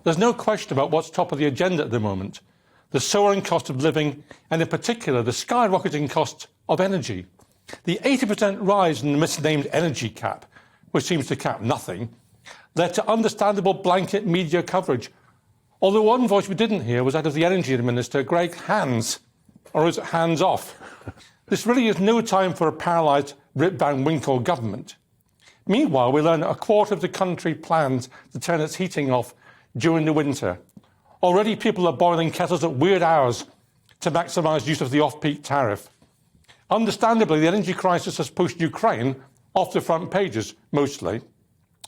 there's no question about what's top of the agenda at the moment: the soaring cost of living, and in particular the skyrocketing cost of energy. The 80% rise in the misnamed energy cap, which seems to cap nothing, led to understandable blanket media coverage. Although one voice we didn't hear was that of the Energy Minister, Greg Hands, or is it hands off? This really is no time for a paralysed Rip Van Winkle government. Meanwhile, we learn that a quarter of the country plans to turn its heating off during the winter. Already people are boiling kettles at weird hours to maximise use of the off-peak tariff. Understandably, the energy crisis has pushed Ukraine off the front pages, mostly.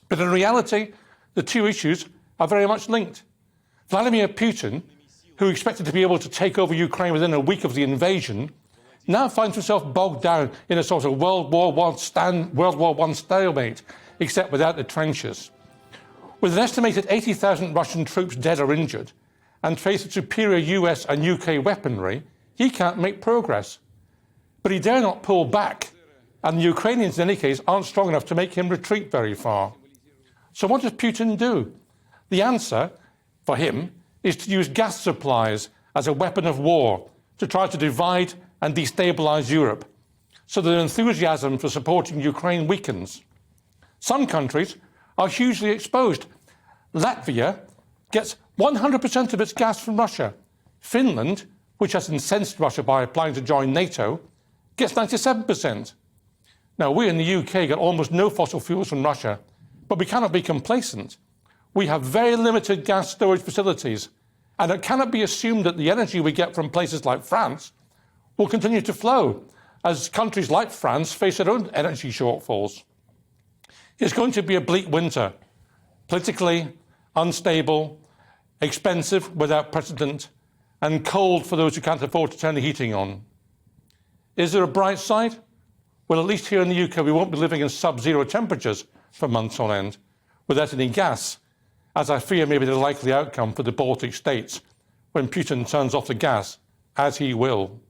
But in reality, the two issues are very much linked. Vladimir Putin, who expected to be able to take over Ukraine within a week of the invasion, now finds himself bogged down in a sort of World War I stalemate, except without the trenches. With an estimated 80,000 Russian troops dead or injured, and faced with superior US and UK weaponry, he can't make progress. But he dare not pull back, and the Ukrainians, in any case, aren't strong enough to make him retreat very far. So what does Putin do? The answer, for him, is to use gas supplies as a weapon of war to try to divide and destabilise Europe, so that enthusiasm for supporting Ukraine weakens. Some countries are hugely exposed. Latvia gets 100% of its gas from Russia. Finland, which has incensed Russia by applying to join NATO, gets 97%. Now, we in the UK get almost no fossil fuels from Russia, but we cannot be complacent. We have very limited gas storage facilities, and it cannot be assumed that the energy we get from places like France will continue to flow as countries like France face their own energy shortfalls. It's going to be a bleak winter, politically unstable, expensive without precedent, and cold for those who can't afford to turn the heating on. Is there a bright side? Well, at least here in the UK, we won't be living in sub-zero temperatures for months on end without any gas, as I fear may be the likely outcome for the Baltic states when Putin turns off the gas, as he will.